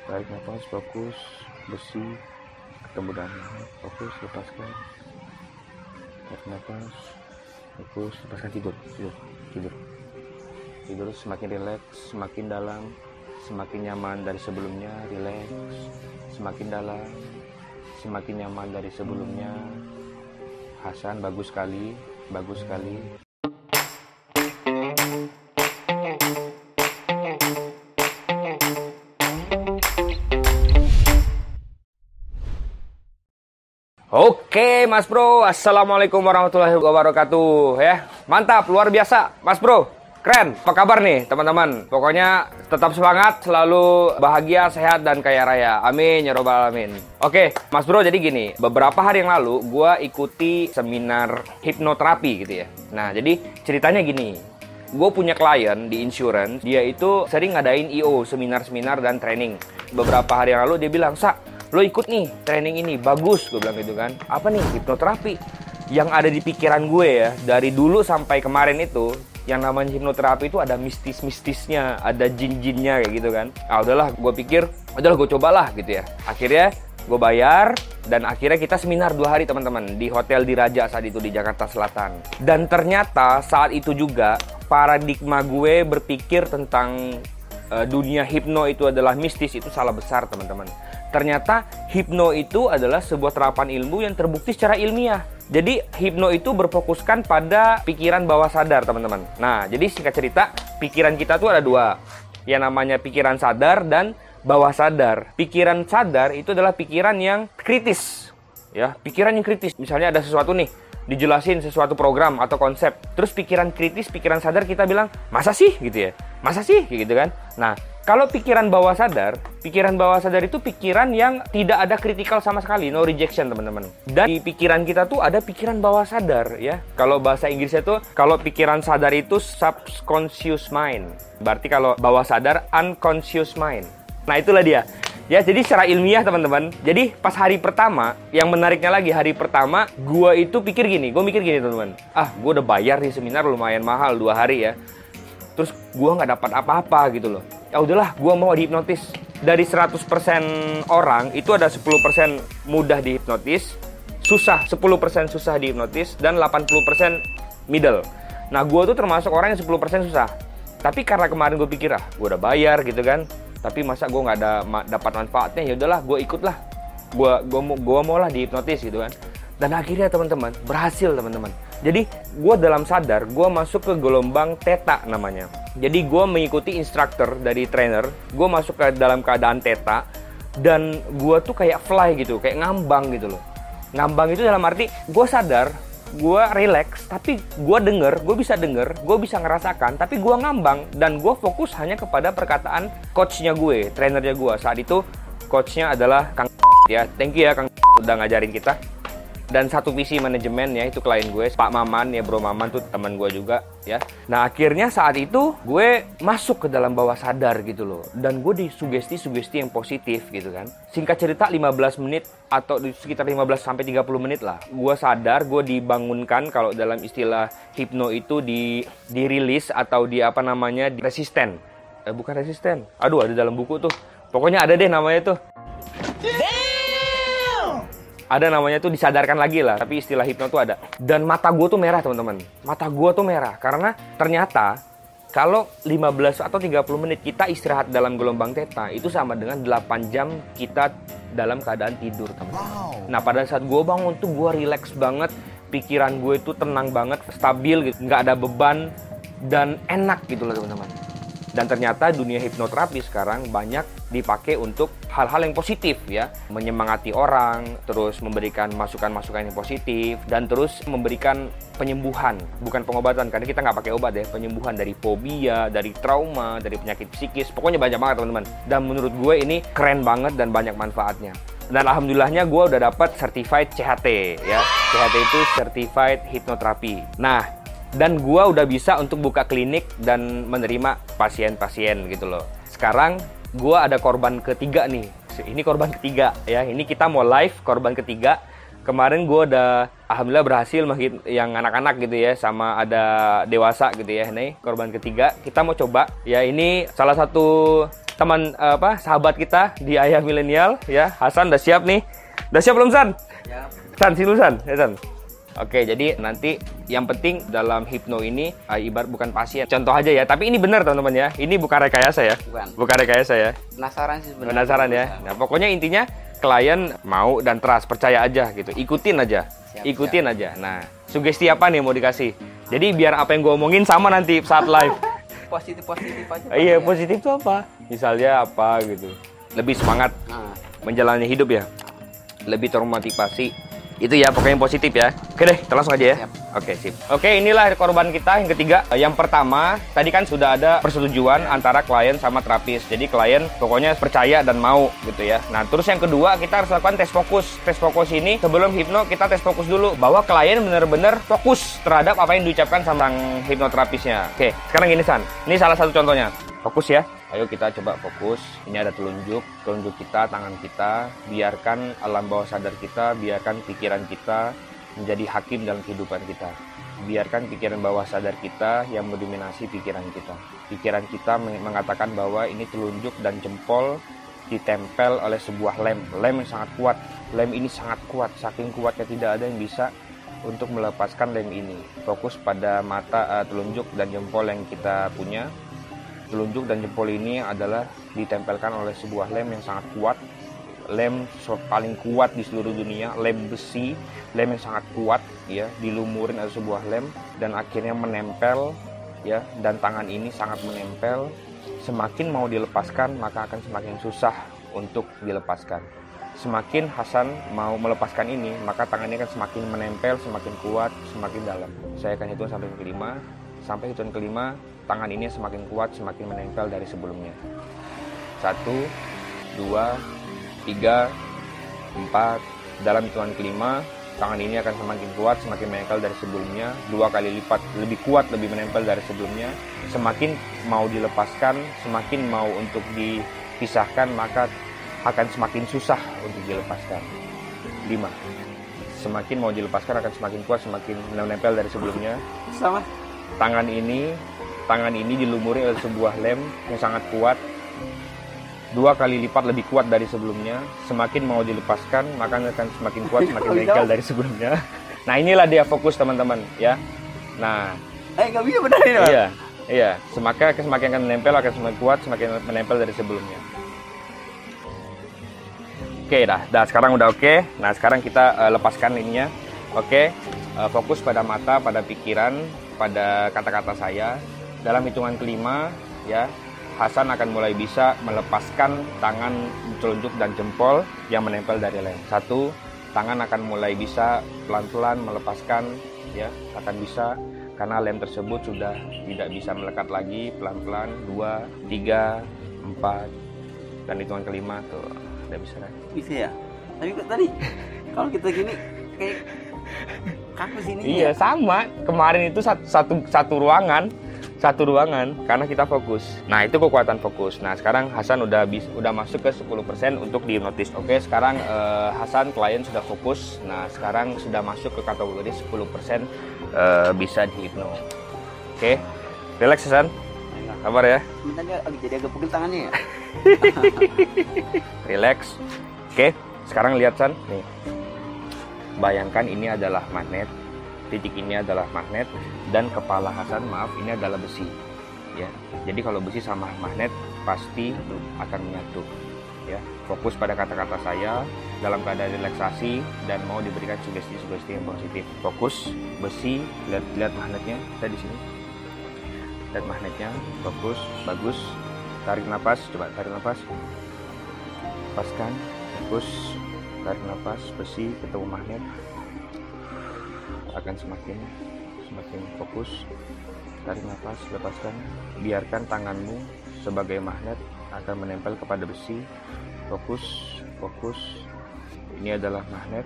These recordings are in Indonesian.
Tarik nafas, fokus, besi, ketemu dengan fokus, lepaskan. Tarik nafas, fokus, lepaskan, tidur semakin rileks, semakin dalam, semakin nyaman dari sebelumnya. Rileks, semakin dalam, semakin nyaman dari sebelumnya. Hasan, bagus sekali. Oke Mas Bro, Assalamualaikum warahmatullahi wabarakatuh ya. Mantap, luar biasa Mas Bro, keren. Apa kabar nih teman-teman? Pokoknya tetap semangat, selalu bahagia, sehat, dan kaya raya. Amin ya robbal alamin. Oke Mas Bro, jadi gini, beberapa hari yang lalu gue ikuti seminar hipnoterapi gitu ya. Nah jadi ceritanya gini, gue punya klien di insurance, dia itu sering ngadain IO, seminar-seminar dan training. Beberapa hari yang lalu dia bilang, "Sa, lo ikut nih training ini, bagus," gue bilang gitu kan. Apa nih? Hipnoterapi. Yang ada di pikiran gue ya, dari dulu sampai kemarin itu, yang namanya hipnoterapi itu ada mistis-mistisnya, ada jin-jinnya kayak gitu kan. Ah udahlah, gue pikir, udahlah gue cobalah gitu ya. Akhirnya gue bayar, dan akhirnya kita seminar 2 hari teman-teman, di hotel di Raja saat itu di Jakarta Selatan. Dan ternyata saat itu juga paradigma gue berpikir tentang dunia hipno itu adalah mistis, itu salah besar teman-teman. Ternyata hipno itu adalah sebuah terapan ilmu yang terbukti secara ilmiah. Jadi hipno itu berfokuskan pada pikiran bawah sadar teman-teman. Nah jadi singkat cerita, pikiran kita tuh ada 2, yang namanya pikiran sadar dan bawah sadar. Pikiran sadar itu adalah pikiran yang kritis, ya, pikiran yang kritis. Misalnya ada sesuatu nih, dijelasin sesuatu program atau konsep, terus pikiran kritis, pikiran sadar kita bilang, masa sih gitu ya, masa sih gitu kan. Nah kalau pikiran bawah sadar itu pikiran yang tidak ada kritikal sama sekali, no rejection teman-teman. Dan di pikiran kita tuh ada pikiran bawah sadar ya. Kalau bahasa Inggrisnya tuh, kalau pikiran sadar itu subconscious mind, berarti kalau bawah sadar unconscious mind. Nah itulah dia. Ya, jadi secara ilmiah teman-teman. Jadi pas hari pertama, yang menariknya lagi hari pertama, gue mikir gini teman-teman. Ah, gue udah bayar di seminar lumayan mahal 2 hari ya. Terus gue nggak dapat apa-apa gitu loh. Ya udahlah, gue mau dihipnotis. Dari 100% orang itu ada 10% mudah dihipnotis, 10% susah dihipnotis, dan 80% middle. Nah, gue tuh termasuk orang yang 10% susah. Tapi karena kemarin gue pikir, gue udah bayar gitu kan. Tapi masa gue nggak ada dapat manfaatnya, ya udahlah gue ikutlah, gue mau lah dihipnotis gitu kan. Dan akhirnya teman-teman berhasil teman-teman. Jadi gue dalam sadar gue masuk ke gelombang theta namanya. Jadi gue mengikuti instruktur dari trainer, gue masuk ke dalam keadaan theta, dan gue tuh kayak fly gitu, kayak ngambang gitu loh. Ngambang itu dalam arti gue sadar, gue relax, tapi gue bisa denger, gue bisa ngerasakan, tapi gue ngambang, dan gue fokus hanya kepada perkataan coachnya gue, trainernya gue. Saat itu coachnya adalah Kang ya, thank you ya Kang udah ngajarin kita. Dan satu visi manajemen ya, itu klien gue, Pak Maman ya, Bro Maman tuh teman gue juga ya. Nah akhirnya saat itu gue masuk ke dalam bawah sadar gitu loh, dan gue disugesti yang positif gitu kan. Singkat cerita 15 menit atau sekitar 15-30 menit lah, gue sadar, gue dibangunkan. Kalau dalam istilah hipno itu dirilis atau resisten. Bukan resisten, aduh ada dalam buku tuh, pokoknya ada deh namanya tuh. Ada namanya tuh disadarkan lagi lah, tapi istilah hipno tuh ada. Dan mata gue tuh merah teman-teman. Mata gue tuh merah karena ternyata kalau 15 atau 30 menit kita istirahat dalam gelombang theta, itu sama dengan 8 jam kita dalam keadaan tidur teman-teman. Wow. Nah pada saat gue bangun tuh gue relax banget, pikiran gue itu tenang banget, stabil gitu, nggak ada beban, dan enak gitu loh teman-teman. Dan ternyata dunia hipnoterapi sekarang banyak dipakai untuk hal-hal yang positif ya. Menyemangati orang, terus memberikan masukan-masukan yang positif, dan terus memberikan penyembuhan. Bukan pengobatan, karena kita nggak pakai obat ya. Penyembuhan dari fobia, dari trauma, dari penyakit psikis. Pokoknya banyak banget teman-teman. Dan menurut gue ini keren banget dan banyak manfaatnya. Dan alhamdulillahnya gue udah dapat certified CHT ya. CHT itu Certified Hypnotherapy. Nah, dan gue udah bisa untuk buka klinik dan menerima pasien-pasien gitu loh. Sekarang gue ada korban ketiga nih. Ini korban ketiga ya. Ini kita mau live korban ketiga. Kemarin gue udah alhamdulillah berhasil yang anak-anak gitu ya, sama ada dewasa gitu ya. Nih korban ketiga kita mau coba ya. Ini salah satu sahabat kita di Ayah Milenial ya. Hasan udah siap nih. Udah siap belum, San? Siap. San, sini dulu, San. Ya, San. Oke, jadi nanti yang penting dalam hipno ini ibarat bukan pasien. Contoh aja ya, tapi ini benar teman-teman ya. Ini bukan rekayasa ya. Bukan rekayasa ya. Penasaran sih sebenarnya. Penasaran ya. Nah, pokoknya intinya klien mau dan trust, percaya aja gitu. Ikutin aja. Ikutin aja. Nah, sugesti apa nih mau dikasih? Jadi biar apa yang gue omongin sama nanti saat live. Positif aja. Iya, positif tuh apa? Misalnya apa gitu. Lebih semangat menjalani hidup ya. Lebih termotivasi. Itu ya, pokoknya yang positif ya. Oke deh, kita langsung aja ya. Siap. Oke, sip. Oke, inilah korban kita yang ketiga. Yang pertama, tadi kan sudah ada persetujuan antara klien sama terapis. Jadi klien pokoknya percaya dan mau gitu ya. Nah, terus yang kedua, kita harus lakukan tes fokus. Tes fokus ini sebelum hipno kita tes fokus dulu bahwa klien benar-benar fokus terhadap apa yang diucapkan sama hipnoterapisnya. Oke, sekarang gini San. Ini salah satu contohnya. Fokus ya. Ayo kita coba fokus. Ini ada telunjuk kita, tangan kita. Biarkan alam bawah sadar kita, biarkan pikiran kita menjadi hakim dalam kehidupan kita. Biarkan pikiran bawah sadar kita yang mendominasi pikiran kita. Pikiran kita mengatakan bahwa ini telunjuk dan jempol ditempel oleh sebuah lem yang sangat kuat. Lem ini sangat kuat, saking kuatnya tidak ada yang bisa untuk melepaskan lem ini. Fokus pada mata, telunjuk dan jempol yang kita punya. Telunjuk dan jempol ini adalah ditempelkan oleh sebuah lem yang sangat kuat, lem paling kuat di seluruh dunia, lem besi, lem yang sangat kuat ya, dilumurin oleh sebuah lem dan akhirnya menempel ya, dan tangan ini sangat menempel. Semakin mau dilepaskan maka akan semakin susah untuk dilepaskan. Semakin Hasan mau melepaskan ini maka tangannya akan semakin menempel, semakin kuat, semakin dalam. Saya akan hitung sampai kelima. Sampai hitungan kelima, tangan ini semakin kuat, semakin menempel dari sebelumnya. 1, 2, 3, 4. Dalam hitungan kelima, tangan ini akan semakin kuat, semakin menempel dari sebelumnya. 2 kali lipat, lebih kuat, lebih menempel dari sebelumnya. Semakin mau dilepaskan, semakin mau untuk dipisahkan, maka akan semakin susah untuk dilepaskan. 5. Semakin mau dilepaskan akan semakin kuat, semakin menempel dari sebelumnya. Sama. Tangan ini dilumuri oleh sebuah lem yang sangat kuat, 2 kali lipat lebih kuat dari sebelumnya. Semakin mau dilepaskan maka akan semakin kuat, semakin menempel dari sebelumnya. Nah, inilah dia fokus teman-teman ya. Nah, nggak bisa benar ini. Iya, semakin akan menempel, akan semakin kuat, semakin menempel dari sebelumnya. Oke, dah sekarang udah oke. Nah, sekarang kita lepaskan ininya. Oke, fokus pada mata, pada pikiran, pada kata-kata saya. Dalam hitungan kelima ya, Hasan akan mulai bisa melepaskan tangan, telunjuk dan jempol yang menempel dari lem. 1, tangan akan mulai bisa pelan-pelan melepaskan ya, akan bisa karena lem tersebut sudah tidak bisa melekat lagi. Pelan-pelan. 2, 3, 4 dan hitungan kelima tuh udah bisa kan? Bisa ya. Tapi tadi kalau kita gini kayak kaku sini. Iya, sama. Kemarin itu satu ruangan karena kita fokus. Nah, itu kekuatan fokus. Nah, sekarang Hasan udah masuk ke 10% untuk dihipnotis. Oke, sekarang Hasan klien sudah fokus. Nah, sekarang sudah masuk ke kategori 10% bisa dihipno. Oke. Relax Hasan. Kabar ya? Sebentar jadi agak pegel tangannya ya. Relax. Oke, sekarang lihat San. Nih. Bayangkan ini adalah magnet, titik ini adalah magnet, dan kepala Hasan ini adalah besi ya. Jadi kalau besi sama magnet pasti akan menyatu ya. Fokus pada kata-kata saya dalam keadaan relaksasi dan mau diberikan sugesti-sugesti yang positif. Fokus besi, lihat magnetnya, kita di sini. Lihat magnetnya, fokus, bagus. Tarik nafas, coba tarik nafas. Lepaskan, fokus. Tarik nafas, besi ketemu magnet akan semakin fokus. Tarik nafas, lepaskan. Biarkan tanganmu sebagai magnet akan menempel kepada besi. Fokus. Ini adalah magnet,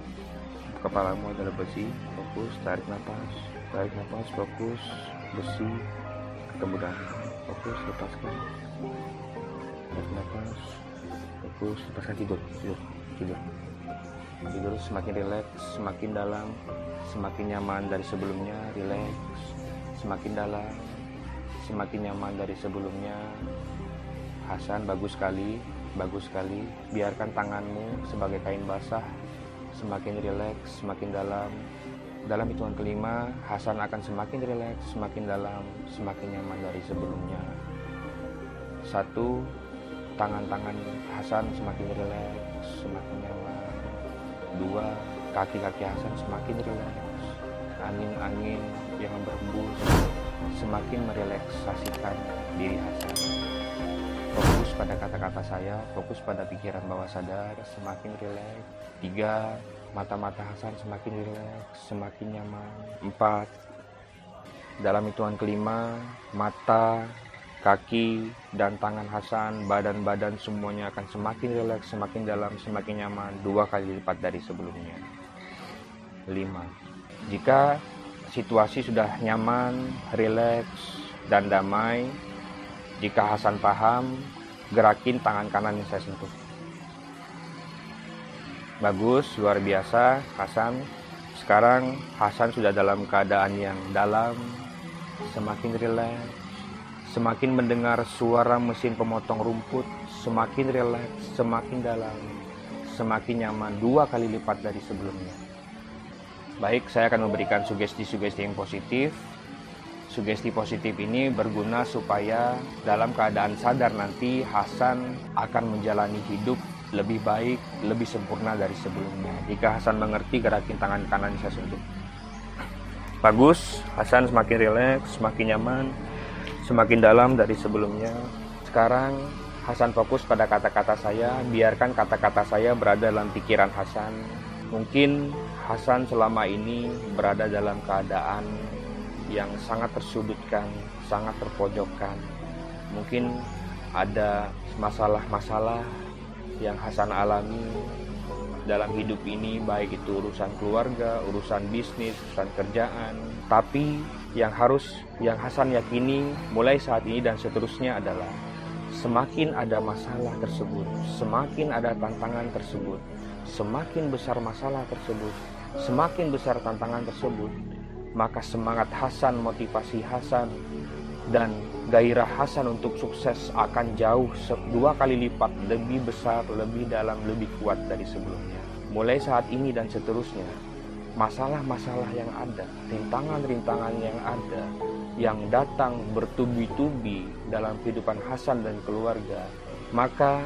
kepalamu adalah besi. Fokus, tarik nafas, fokus, besi ketemu dengan fokus, lepaskan. Tarik nafas, fokus, lepaskan. Tidur. Semakin rileks, semakin dalam, semakin nyaman dari sebelumnya. Rileks, semakin dalam, semakin nyaman dari sebelumnya. Hasan, bagus sekali, bagus sekali. Biarkan tanganmu sebagai kain basah, semakin rileks, semakin dalam. Dalam hitungan kelima, Hasan akan semakin rileks, semakin dalam, semakin nyaman dari sebelumnya. 1, tangan-tangan Hasan semakin rileks, semakin nyaman. 2, kaki-kaki Hasan semakin rileks. Angin-angin yang berhembus semakin merelaksasikan diri Hasan. Fokus pada kata-kata saya, fokus pada pikiran bawah sadar, semakin rileks. 3, mata-mata Hasan semakin rileks, semakin nyaman. 4, dalam hitungan kelima, mata, kaki, dan tangan Hasan, badan-badan semuanya akan semakin rileks, semakin dalam, semakin nyaman, 2 kali lipat dari sebelumnya. 5, jika situasi sudah nyaman, rileks, dan damai, jika Hasan paham, gerakin tangan kanan yang saya sentuh. Bagus, luar biasa Hasan. Sekarang Hasan sudah dalam keadaan yang dalam, semakin rileks, semakin mendengar suara mesin pemotong rumput, semakin rileks, semakin dalam, semakin nyaman, 2 kali lipat dari sebelumnya. Baik, saya akan memberikan sugesti-sugesti yang positif. Sugesti positif ini berguna supaya dalam keadaan sadar nanti Hasan akan menjalani hidup lebih baik, lebih sempurna dari sebelumnya. Jika Hasan mengerti, gerakin tangan kanan saya sentuh. Bagus, Hasan semakin rileks, semakin nyaman, semakin dalam dari sebelumnya. Sekarang Hasan fokus pada kata-kata saya, biarkan kata-kata saya berada dalam pikiran Hasan. Mungkin Hasan selama ini berada dalam keadaan yang sangat tersudutkan, sangat terpojokkan. Mungkin ada masalah-masalah yang Hasan alami dalam hidup ini, baik itu urusan keluarga, urusan bisnis, urusan kerjaan. Tapi yang Hasan yakini mulai saat ini dan seterusnya adalah semakin ada masalah tersebut, semakin ada tantangan tersebut, semakin besar masalah tersebut, semakin besar tantangan tersebut, maka semangat Hasan, motivasi Hasan, dan gairah Hasan untuk sukses akan jauh 2 kali lipat lebih besar, lebih dalam, lebih kuat dari sebelumnya. Mulai saat ini dan seterusnya, masalah-masalah yang ada, rintangan-rintangan yang ada, yang datang bertubi-tubi dalam kehidupan Hasan dan keluarga, maka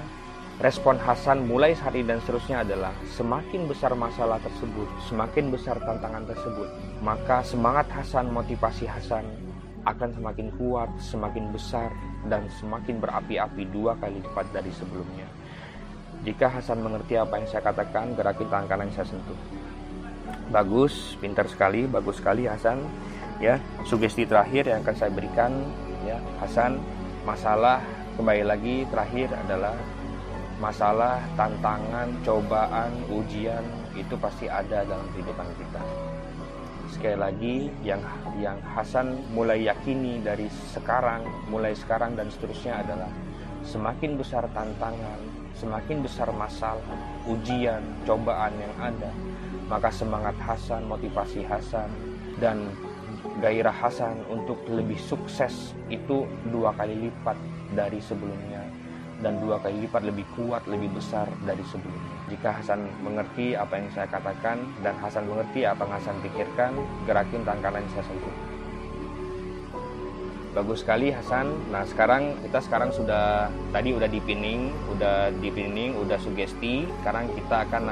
respon Hasan mulai saat ini dan seterusnya adalah semakin besar masalah tersebut, semakin besar tantangan tersebut, maka semangat Hasan, motivasi Hasan akan semakin kuat, semakin besar, dan semakin berapi-api 2 kali lipat dari sebelumnya. Jika Hasan mengerti apa yang saya katakan, gerakin tangan kanan yang saya sentuh. Bagus, pintar sekali, bagus sekali Hasan. Ya, sugesti terakhir yang akan saya berikan, ya Hasan, masalah kembali lagi terakhir adalah masalah, tantangan, cobaan, ujian itu pasti ada dalam kehidupan kita. Sekali lagi, yang Hasan mulai yakini dari sekarang, mulai sekarang dan seterusnya adalah semakin besar tantangan, semakin besar masalah, ujian, cobaan yang ada, maka semangat Hasan, motivasi Hasan, dan gairah Hasan untuk lebih sukses itu 2 kali lipat dari sebelumnya, dan 2 kali lipat lebih kuat, lebih besar dari sebelumnya. Jika Hasan mengerti apa yang saya katakan dan Hasan mengerti apa yang Hasan pikirkan, gerakin tangan kanan saya sentuh. Bagus sekali Hasan. Nah, kita sudah dipinning, udah sugesti. Sekarang kita akan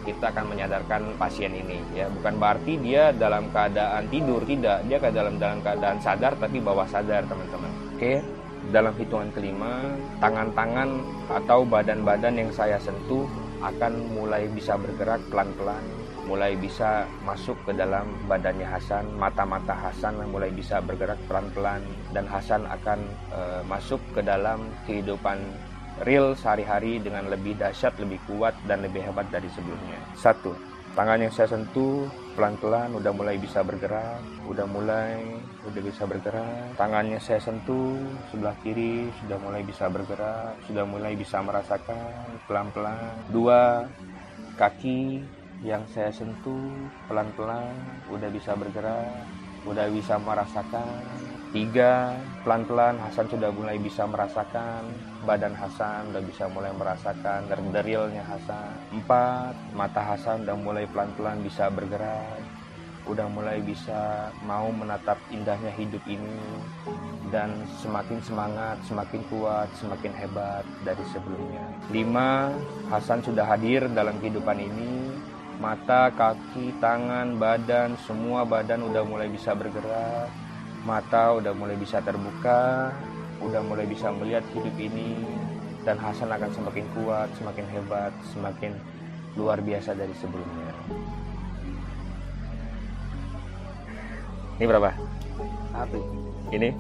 kita akan menyadarkan pasien ini, ya. Bukan berarti dia dalam keadaan tidur, tidak. Dia dalam keadaan sadar tapi bawah sadar, teman-teman. Oke. Dalam hitungan kelima, tangan-tangan atau badan-badan yang saya sentuh akan mulai bisa bergerak pelan-pelan, mulai bisa masuk ke dalam badannya Hasan, mata-mata Hasan mulai bisa bergerak pelan-pelan, dan Hasan akan masuk ke dalam kehidupan real sehari-hari dengan lebih dahsyat, lebih kuat, dan lebih hebat dari sebelumnya. 1. Tangan yang saya sentuh pelan-pelan udah mulai bisa bergerak, udah bisa bergerak. Tangannya saya sentuh sebelah kiri sudah mulai bisa bergerak, sudah mulai bisa merasakan pelan-pelan. 2. Kaki yang saya sentuh pelan-pelan udah bisa bergerak, udah bisa merasakan 3, pelan-pelan Hasan sudah mulai bisa merasakan, badan Hasan udah bisa mulai merasakan derilnya Hasan. 4, mata Hasan udah mulai pelan-pelan bisa bergerak, udah mulai bisa mau menatap indahnya hidup ini, dan semakin semangat, semakin kuat, semakin hebat dari sebelumnya. 5, Hasan sudah hadir dalam kehidupan ini, mata, kaki, tangan, badan, semua badan udah mulai bisa bergerak. Mata udah mulai bisa terbuka, udah mulai bisa melihat hidup ini, dan Hasan akan semakin kuat, semakin hebat, semakin luar biasa dari sebelumnya. Ini berapa? 1, Ini?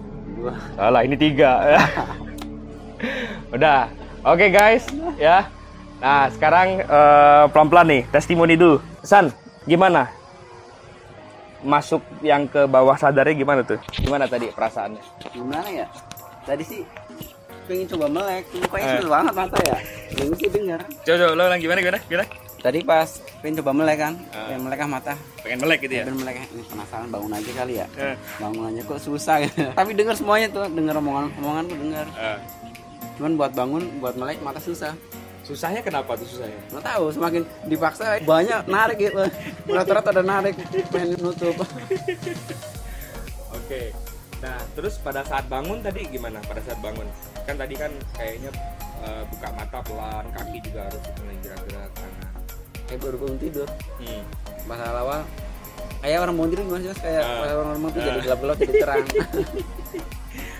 2. Salah, ini 3. Udah. Oke guys, ya. Nah, sekarang pelan-pelan nih, testimoni dulu. San, gimana? Masuk yang ke bawah sadarnya gimana tuh? Gimana tadi perasaannya? Gimana ya? Tadi sih pengen coba melek, mukanya seneng banget mata ya. Dengar sih dengar. Coba lo ulang gimana? Tadi pas pengen coba melek kan, pengen melek mata. Pengen melek gitu ya? Pengen melek, ini penasaran bangun aja kali ya. Bangun aja kok susah gitu. Tapi dengar semuanya tuh, dengar omongan tuh dengar. Cuman buat bangun, buat melek mata susah. Susahnya kenapa tuh susahnya? Nggak tahu, semakin dipaksa banyak narik gitu. Rata-rata ada narik, pengen nutup. Oke. Nah, terus pada saat bangun tadi gimana? Pada saat bangun kan tadi kan kayaknya buka mata pelan, kaki juga harus mulai gerak-gerak tangan. Kayak baru bangun tidur. Masalah awal kayak orang bangun tidur gimana sih Mas? Kayak orang bangun tidur jadi gelap-gelap jadi terang.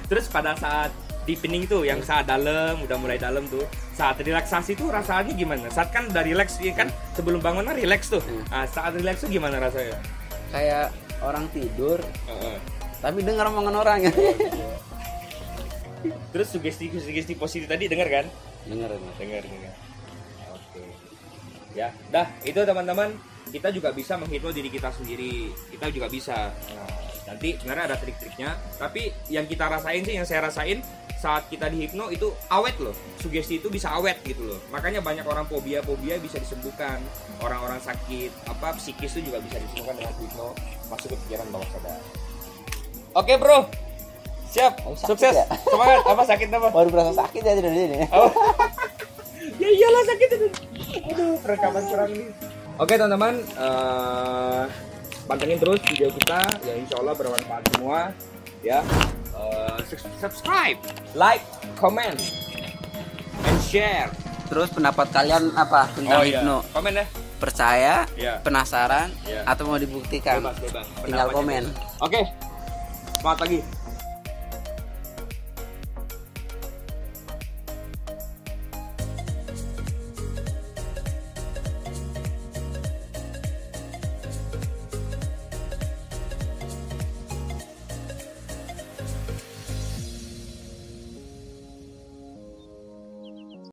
Terus pada saat deepening tuh, yang saat dalam, udah mulai dalam tuh, saat relaksasi tuh rasanya gimana? Saat kan udah relax, ya kan sebelum bangun kan relax tuh. Nah, saat relax tuh gimana rasanya? Kayak orang tidur, tapi dengar omongan orang ya. Terus sugesti positif tadi dengar kan? Dengar. Oke. Ya, dah itu teman-teman, kita juga bisa menghipno diri kita sendiri. Kita juga bisa. Nah, nanti sebenarnya ada trik-triknya, tapi yang kita rasain sih, yang saya rasain saat kita dihipno itu awet loh. Sugesti itu bisa awet gitu loh. Makanya banyak orang fobia bisa disembuhkan. Orang-orang sakit psikis itu juga bisa disembuhkan dengan hipno, masuk ke pikiran bawah sadar. Oke, Bro. Siap. Sukses. Ya? Semangat. Sakit apa? Baru berasa sakit ya dari sini. Oh. Ya iyalah sakit itu. Aduh, perekaman kurang ini. Oke, teman-teman, pantengin terus video kita ya, insya Allah bermanfaat semua ya. Subscribe, like, comment, and share. Terus pendapat kalian apa tentang hipno? Komen ya. Percaya, penasaran, atau mau dibuktikan? Bebas. Tinggal komen. Oke. Selamat pagi.